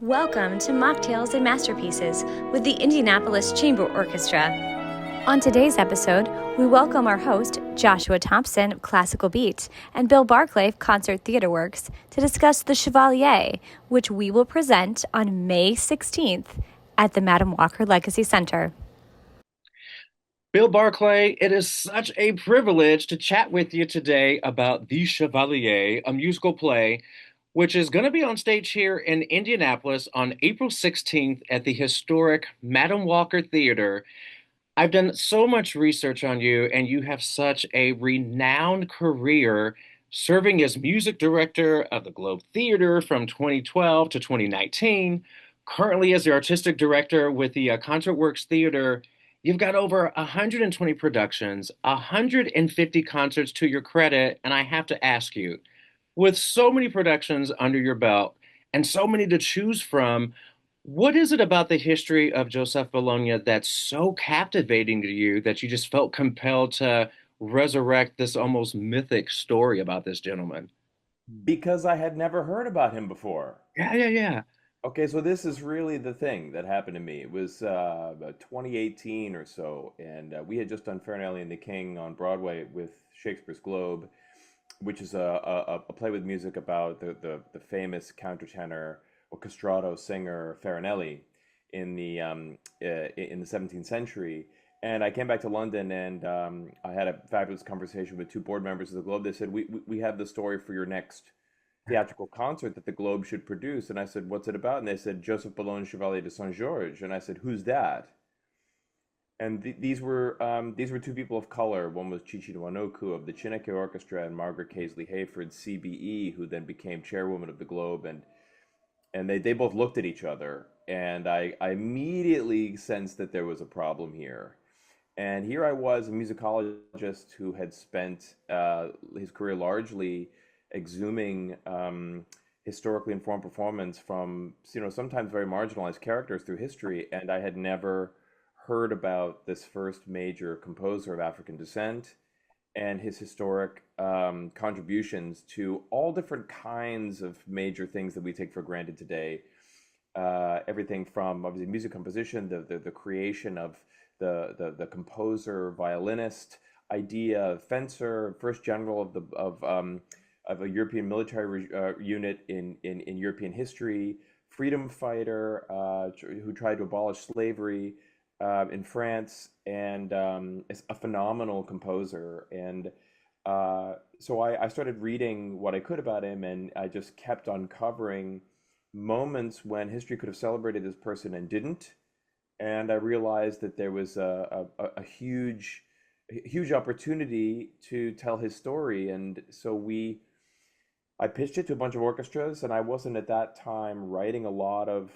Welcome to Mocktails and Masterpieces with the Indianapolis Chamber Orchestra. On today's episode, we welcome our host, Joshua Thompson of Classical Beat, and Bill Barclay of Concert Theater Works to discuss the Chevalier, which we will present on May 16th at the Madam Walker Legacy Center. Bill Barclay, it is such a privilege to chat with you today about The Chevalier, a musical play, which is going to be on stage here in Indianapolis on April 16th at the historic Madam Walker Theater. I've done so much research on you, and you have such a renowned career serving as music director of the Globe Theater from 2012 to 2019, currently as the artistic director with the Concert Works Theater. You've got over 120 productions, 150 concerts to your credit, and I have to ask you, with so many productions under your belt and so many to choose from, what is it about the history of Joseph Bologne that's so captivating to you that you just felt compelled to resurrect this almost mythic story about this gentleman? Because I had never heard about him before. Yeah, yeah, yeah. Okay, so this is really the thing that happened to me. It was about 2018 or so, and we had just done Farinelli and the King on Broadway with Shakespeare's Globe, which is a play with music about the famous countertenor orchestrato singer Farinelli in the 17th century. And I came back to London, and I had a fabulous conversation with two board members of the Globe. They said, we have the story for your next theatrical concert that the Globe should produce. And I said, what's it about? And they said, Joseph Bologne, Chevalier de Saint Georges. And I said, who's that? And these were two people of color. One was Chichi Nwanoku of the Chineke Orchestra, and Margaret Casely Hayford, CBE, who then became chairwoman of the Globe. And they both looked at each other, and I immediately sensed that there was a problem here. And here I was, a musicologist who had spent his career largely exhuming historically informed performance from, sometimes very marginalized characters through history, and I had never heard about this first major composer of African descent and his historic contributions to all different kinds of major things that we take for granted today. Everything from obviously music composition, the creation of the composer, violinist idea, fencer, first general of a European military unit in European history, freedom fighter who tried to abolish slavery in France, and is a phenomenal composer. And so I started reading what I could about him, and I just kept uncovering moments when history could have celebrated this person and didn't. And I realized that there was a huge opportunity to tell his story. And so I pitched it to a bunch of orchestras, and I wasn't at that time writing a lot of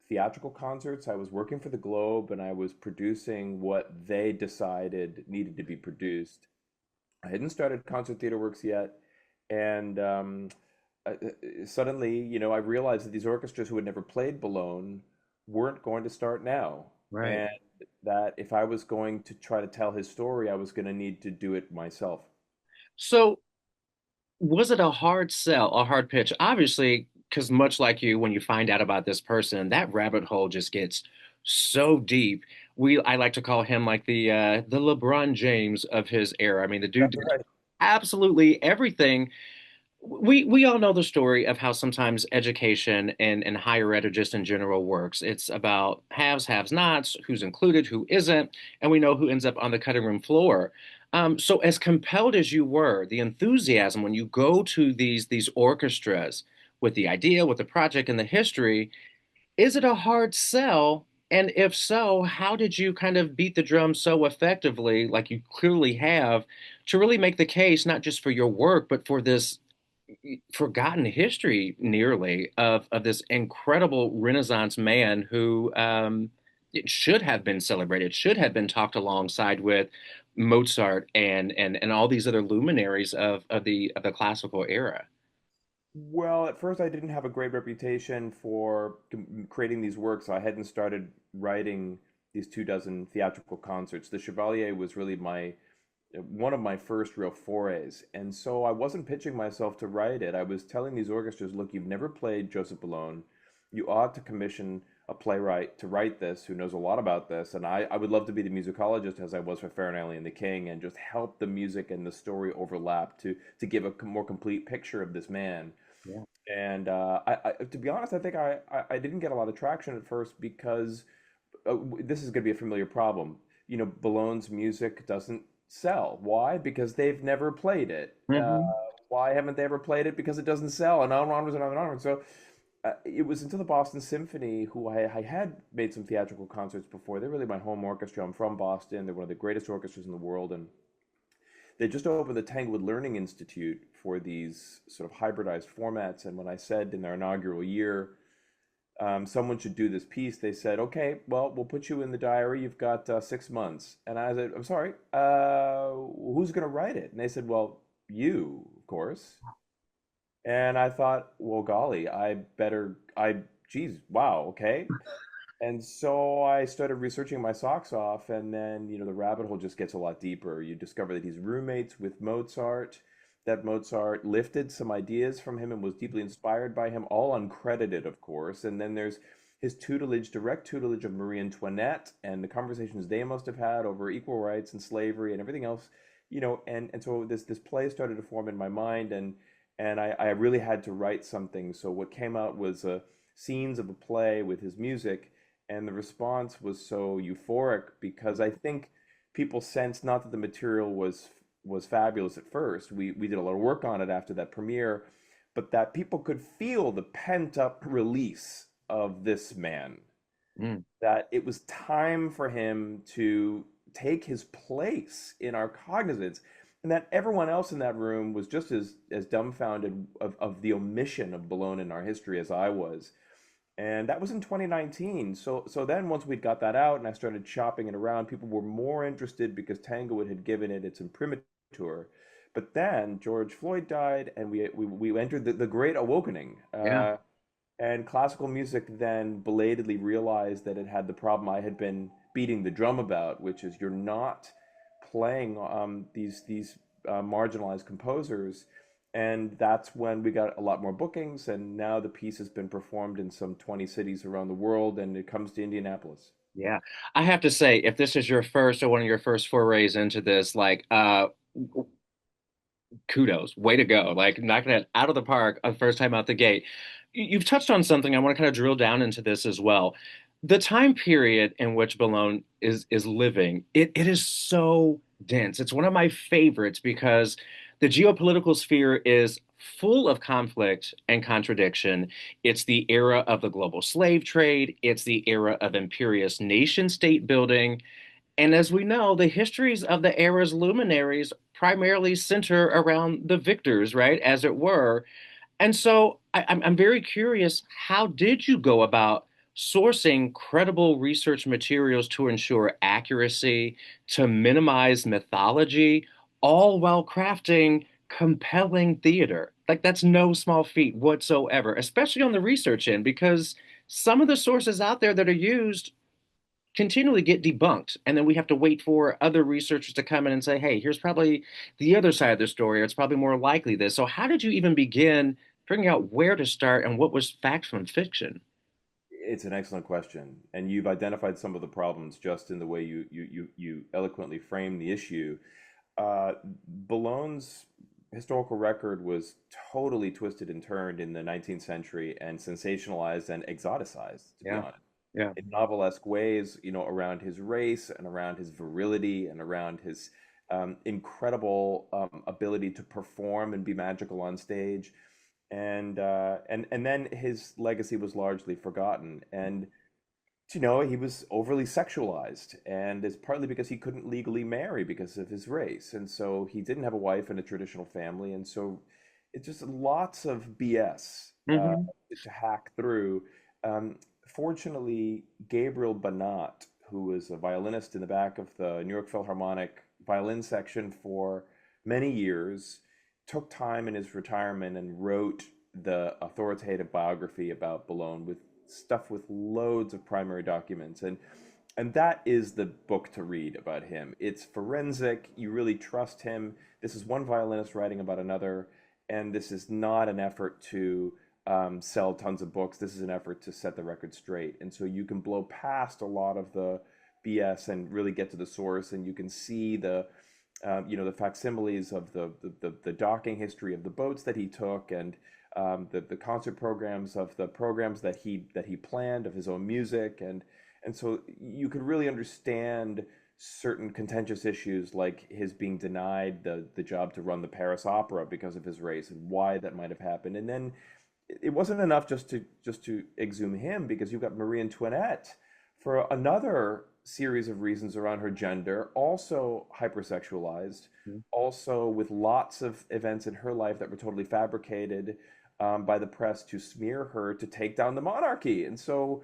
theatrical concerts. I was working for the Globe, and I was producing what they decided needed to be produced. I hadn't started Concert Theater Works yet, and suddenly, I realized that these orchestras who had never played Bologne weren't going to start now, Right. and that if I was going to try to tell his story, I was going to need to do it myself. So, was it a hard sell, a hard pitch? Obviously, because much like you, when you find out about this person, that rabbit hole just gets so deep. I like to call him like the LeBron James of his era. I mean, the dude That's did right. absolutely everything. We all know the story of how sometimes education and higher ed or just in general works. It's about haves, have nots, who's included, who isn't, and we know who ends up on the cutting room floor. So as compelled as you were, the enthusiasm when you go to these orchestras with the idea, with the project and the history, is it a hard sell? And if so, how did you kind of beat the drum so effectively, like you clearly have, to really make the case not just for your work, but for this forgotten history nearly of this incredible Renaissance man who it should have been celebrated, should have been talked alongside with Mozart and all these other luminaries of the classical era. Well, at first I didn't have a great reputation for creating these works. I hadn't started writing these 2 dozen theatrical concerts. The Chevalier was really my one of my first real forays. And so I wasn't pitching myself to write it. I was telling these orchestras, look, you've never played Joseph Bologne. you ought to commission a playwright to write this who knows a lot about this. And I would love to be the musicologist as I was for Fair and Alien and the King and just help the music and the story overlap to give a more complete picture of this man. Yeah. And to be honest, I think I didn't get a lot of traction at first because this is going to be a familiar problem. You know, Bologne's music doesn't sell. Why? Because they've never played it. Hmm. Why haven't they ever played it? Because it doesn't sell, and onwards and on and onwards. So it was until the Boston Symphony, who I had made some theatrical concerts before. They're really my home orchestra. I'm from Boston. They're one of the greatest orchestras in the world, and they just opened the Tanglewood Learning Institute for these sort of hybridized formats. And when I said in their inaugural year, someone should do this piece, they said, okay, well, we'll put you in the diary. You've got 6 months. And I said, I'm sorry, who's going to write it? And they said, well, you, of course. And I thought, well, golly, geez, wow, okay. And so I started researching my socks off, and then, the rabbit hole just gets a lot deeper. You discover that he's roommates with Mozart, that Mozart lifted some ideas from him and was deeply inspired by him, all uncredited, of course. And then there's his tutelage, direct tutelage of Marie Antoinette, and the conversations they must have had over equal rights and slavery and everything else, and so this play started to form in my mind, and I really had to write something. So what came out was scenes of a play with his music, and the response was so euphoric because I think people sensed not that the material was fabulous at first. We did a lot of work on it after that premiere, but that people could feel the pent up release of this man. Mm. That it was time for him to take his place in our cognizance, and that everyone else in that room was just as dumbfounded of the omission of Bologna in our history as I was. And that was in 2019. So then once we'd got that out and I started shopping it around, people were more interested because Tanglewood had given it its imprimatur. But then George Floyd died, and we entered the Great Awakening. Yeah. And classical music then belatedly realized that it had the problem I had been beating the drum about, which is you're not playing these marginalized composers. And that's when we got a lot more bookings, and now the piece has been performed in some 20 cities around the world, and it comes to Indianapolis. Yeah. I have to say, if this is your first or one of your first forays into this, like, kudos, way to go. Like, knocking it out of the park first time out the gate. You've touched on something. I want to kind of drill down into this as well. The time period in which Bologna is living, it is so dense. It's one of my favorites because the geopolitical sphere is full of conflict and contradiction. It's the era of the global slave trade. It's the era of imperious nation state building. And as we know, the histories of the era's luminaries primarily center around the victors, right, as it were. And so I'm very curious, how did you go about sourcing credible research materials to ensure accuracy, to minimize mythology, all while crafting compelling theater? Like, that's no small feat whatsoever, especially on the research end, because some of the sources out there that are used continually get debunked. And then we have to wait for other researchers to come in and say, hey, here's probably the other side of the story, or it's probably more likely this. So, how did you even begin figuring out where to start and what was fact from fiction? It's an excellent question, and you've identified some of the problems just in the way you eloquently frame the issue. Bologne's historical record was totally twisted and turned in the 19th century and sensationalized and exoticized, to be Yeah, honest, yeah. in novelesque ways, around his race and around his virility and around his incredible ability to perform and be magical on stage. And then his legacy was largely forgotten. And he was overly sexualized, and it's partly because he couldn't legally marry because of his race, and so he didn't have a wife in a traditional family, and so it's just lots of BS Hmm. to hack through. Fortunately, Gabriel Banat, who was a violinist in the back of the New York Philharmonic violin section for many years, took time in his retirement and wrote the authoritative biography about Bologna with stuff with loads of primary documents, and that is the book to read about him. It's forensic. You really trust him. This is one violinist writing about another, and this is not an effort to sell tons of books. This is an effort to set the record straight. And so you can blow past a lot of the BS and really get to the source, and you can see the facsimiles of the docking history of the boats that he took, and the concert programs of the programs that he planned of his own music, and so you could really understand certain contentious issues like his being denied the job to run the Paris Opera because of his race and why that might have happened. And then it wasn't enough just to exhume him, because you've got Marie Antoinette for another series of reasons around her gender, also hypersexualized, Mhm. also with lots of events in her life that were totally fabricated by the press to smear her to take down the monarchy. And so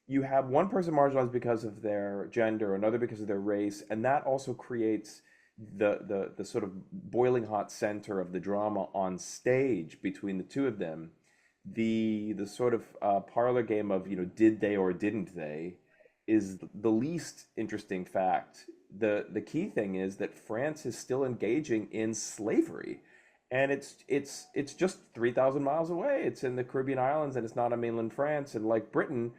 you have one person marginalized because of their gender, another because of their race, and that also creates the sort of boiling hot center of the drama on stage between the two of them. The sort of parlor game of, did they or didn't they, is the least interesting fact. The key thing is that France is still engaging in slavery, and it's just 3,000 miles away. It's in the Caribbean islands, and it's not on mainland France. And like Britain,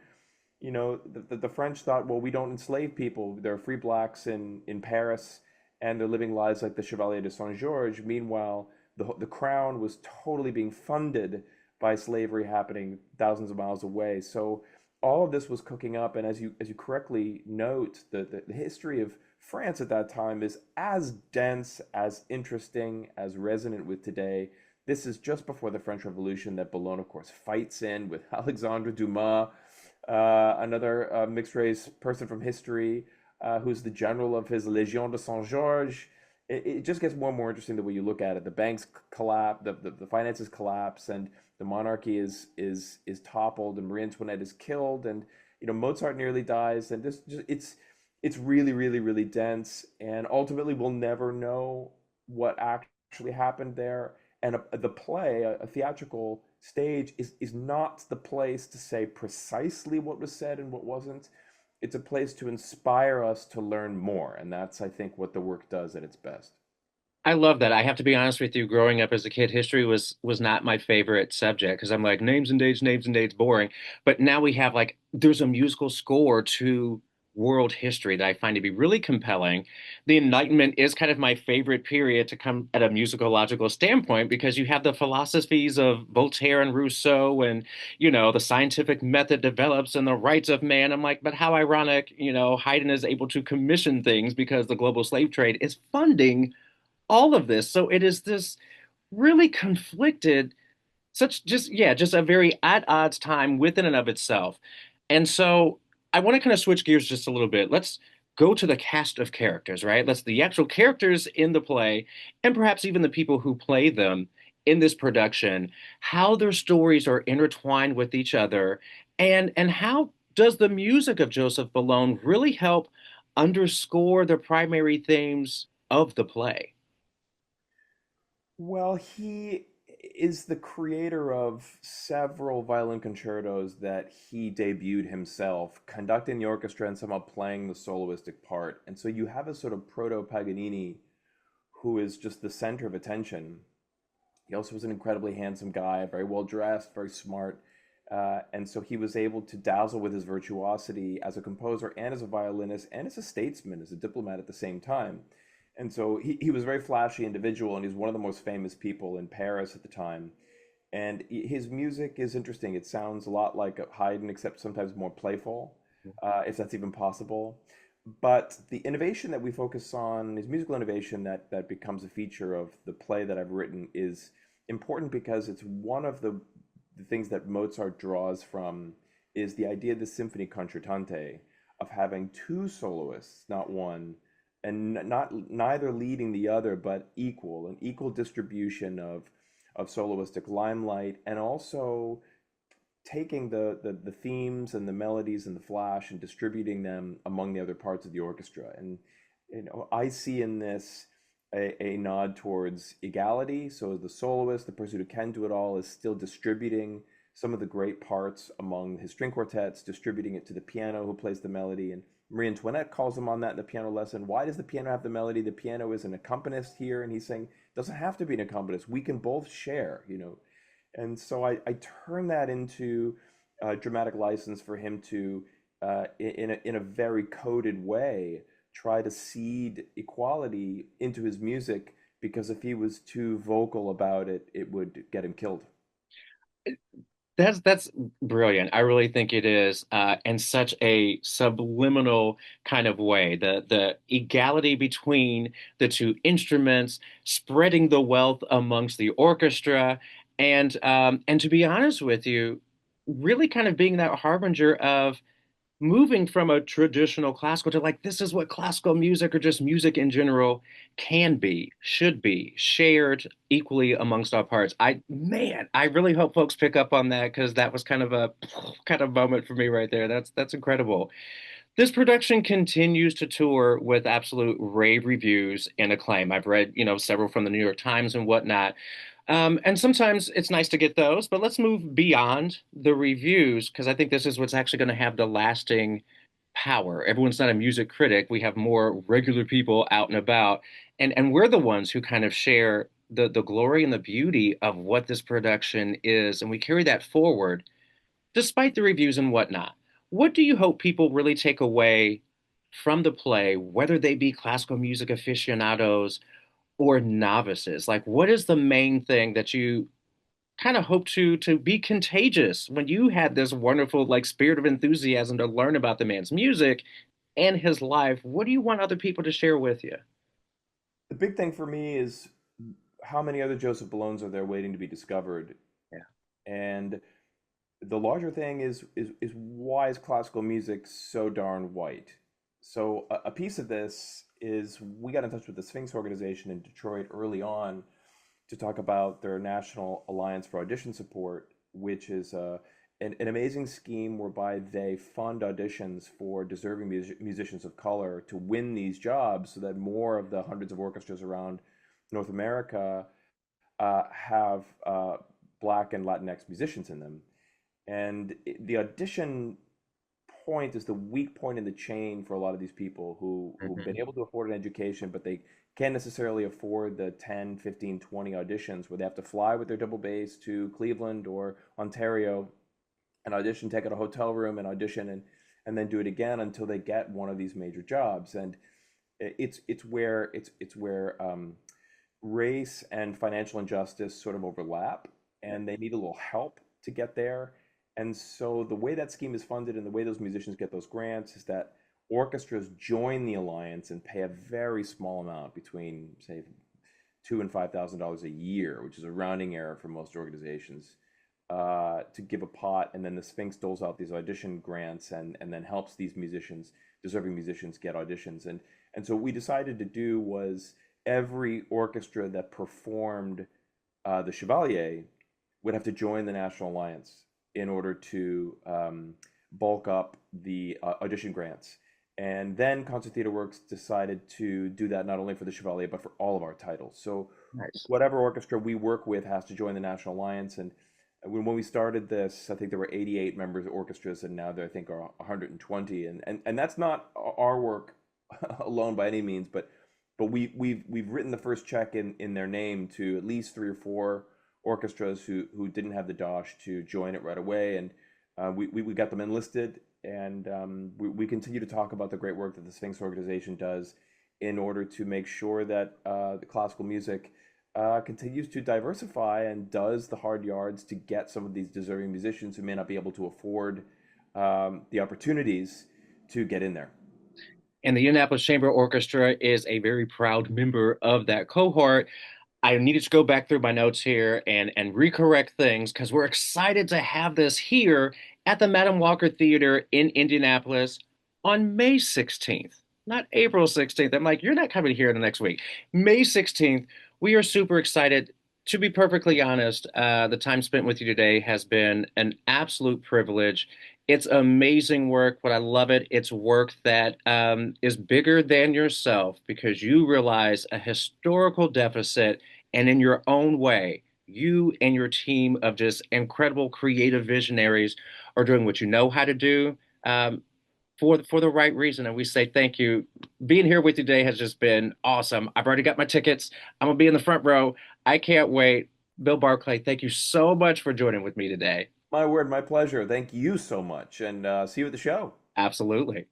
the French thought, well, we don't enslave people. There are free blacks in Paris, and they're living lives like the Chevalier de Saint Georges. Meanwhile, the crown was totally being funded by slavery happening thousands of miles away. So all of this was cooking up, and as you correctly note, the history of France at that time is as dense, as interesting, as resonant with today. This is just before the French Revolution that Bologne, of course, fights in with Alexandre Dumas, another mixed race person from history, who's the general of his Légion de Saint Georges. It just gets more and more interesting the way you look at it. The banks collapse, the finances collapse, and the monarchy is toppled, and Marie Antoinette is killed, and Mozart nearly dies, and it's really, really, really dense, and ultimately we'll never know what actually happened there. And the play, a theatrical stage, is not the place to say precisely what was said and what wasn't. It's a place to inspire us to learn more, and that's, I think, what the work does at its best. I love that. I have to be honest with you, growing up as a kid, history was not my favorite subject because I'm like names and dates, boring. But now we have like there's a musical score to world history that I find to be really compelling. The Enlightenment is kind of my favorite period to come at a musicological standpoint because you have the philosophies of Voltaire and Rousseau and the scientific method develops and the rights of man. I'm like, but how ironic, Haydn is able to commission things because the global slave trade is funding all of this. So it is this really conflicted, such just, yeah, just a very at odds time within and of itself. And so I want to kind of switch gears just a little bit. Let's go to the cast of characters, right? Let's the actual characters in the play, and perhaps even the people who play them in this production, how their stories are intertwined with each other, and how does the music of Joseph Bologne really help underscore the primary themes of the play? Well, he is the creator of several violin concertos that he debuted himself, conducting the orchestra and somehow playing the soloistic part. And so you have a sort of proto Paganini who is just the center of attention. He also was an incredibly handsome guy, very well dressed, very smart. And so he was able to dazzle with his virtuosity as a composer and as a violinist and as a statesman, as a diplomat at the same time. And so he was a very flashy individual, and he's one of the most famous people in Paris at the time. And his music is interesting. It sounds a lot like Haydn, except sometimes more playful, if that's even possible. But the innovation that we focus on, his musical innovation that becomes a feature of the play that I've written, is important because it's one of the things that Mozart draws from is the idea of the symphony concertante, of having two soloists, not one, and not neither leading the other, but an equal distribution of soloistic limelight, and also taking the themes and the melodies and the flash and distributing them among the other parts of the orchestra. And I see in this a nod towards equality. So the soloist, the person who can do it all, is still distributing some of the great parts among his string quartets, distributing it to the piano who plays the melody. And Marie Antoinette calls him on that in the piano lesson. Why does the piano have the melody? The piano is an accompanist here, and he's saying it doesn't have to be an accompanist. We can both share. And so I turned that into a dramatic license for him to, in a very coded way, try to seed equality into his music, because if he was too vocal about it, it would get him killed. That's brilliant. I really think it is, in such a subliminal kind of way. The equality between the two instruments, spreading the wealth amongst the orchestra, and to be honest with you, really kind of being that harbinger of moving from a traditional classical to like this is what classical music or just music in general can be, should be shared equally amongst all parts. I really hope folks pick up on that because that was kind of a kind of moment for me right there. That's incredible. This production continues to tour with absolute rave reviews and acclaim. I've read, several from the New York Times and whatnot. And sometimes it's nice to get those, but let's move beyond the reviews because I think this is what's actually going to have the lasting power. Everyone's not a music critic. We have more regular people out and about, and we're the ones who kind of share the glory and the beauty of what this production is, and we carry that forward despite the reviews and whatnot. What do you hope people really take away from the play, whether they be classical music aficionados or novices? Like, what is the main thing that you kind of hope to be contagious when you had this wonderful like spirit of enthusiasm to learn about the man's music and his life? What do you want other people to share with you? The big thing for me is how many other Joseph Bolognes are there waiting to be discovered? Yeah. And the larger thing is why is classical music so darn white? So a piece of this is we got in touch with the Sphinx organization in Detroit early on to talk about their National Alliance for Audition Support, which is an amazing scheme whereby they fund auditions for deserving musicians of color to win these jobs so that more of the hundreds of orchestras around North America have Black and Latinx musicians in them. And the audition point is the weak point in the chain for a lot of these people who've been Mhm. able to afford an education, but they can't necessarily afford the 10, 15, 20 auditions where they have to fly with their double bass to Cleveland or Ontario and audition, take out a hotel room and audition and then do it again until they get one of these major jobs. And it's where race and financial injustice sort of overlap, and they need a little help to get there. And so the way that scheme is funded and the way those musicians get those grants is that orchestras join the alliance and pay a very small amount, between say $2,000 and $5,000 a year, which is a rounding error for most organizations, to give a pot, and then the Sphinx doles out these audition grants and then helps these musicians, deserving musicians, get auditions. And so what we decided to do was every orchestra that performed the Chevalier would have to join the National Alliance in order to bulk up the audition grants. And then Concert Theater Works decided to do that not only for the Chevalier, but for all of our titles. So Nice. whatever orchestra we work with has to join the National Alliance. And when we started this, I think there were 88 members of orchestras, and now there I think are 120. And that's not our work alone by any means, but we've written the first check in their name to at least three or four orchestras who didn't have the dosh to join it right away, and we got them enlisted, and we continue to talk about the great work that the Sphinx organization does in order to make sure that the classical music continues to diversify and does the hard yards to get some of these deserving musicians who may not be able to afford the opportunities to get in there. And the Indianapolis Chamber Orchestra is a very proud member of that cohort. I needed to go back through my notes here and recorrect things because we're excited to have this here at the Madam Walker Theater in Indianapolis on May 16th, not April 16th. I'm like, you're not coming here in the next week. May 16th. We are super excited. To be perfectly honest, the time spent with you today has been an absolute privilege. It's amazing work, but I love it. It's work that is bigger than yourself because you realize a historical deficit, and in your own way, you and your team of just incredible creative visionaries are doing what you know how to do, for the right reason. And we say thank you. Being here with you today has just been awesome. I've already got my tickets. I'm gonna be in the front row. I can't wait. Bill Barclay, thank you so much for joining with me today. My word, my pleasure. Thank you so much, and see you at the show. Absolutely.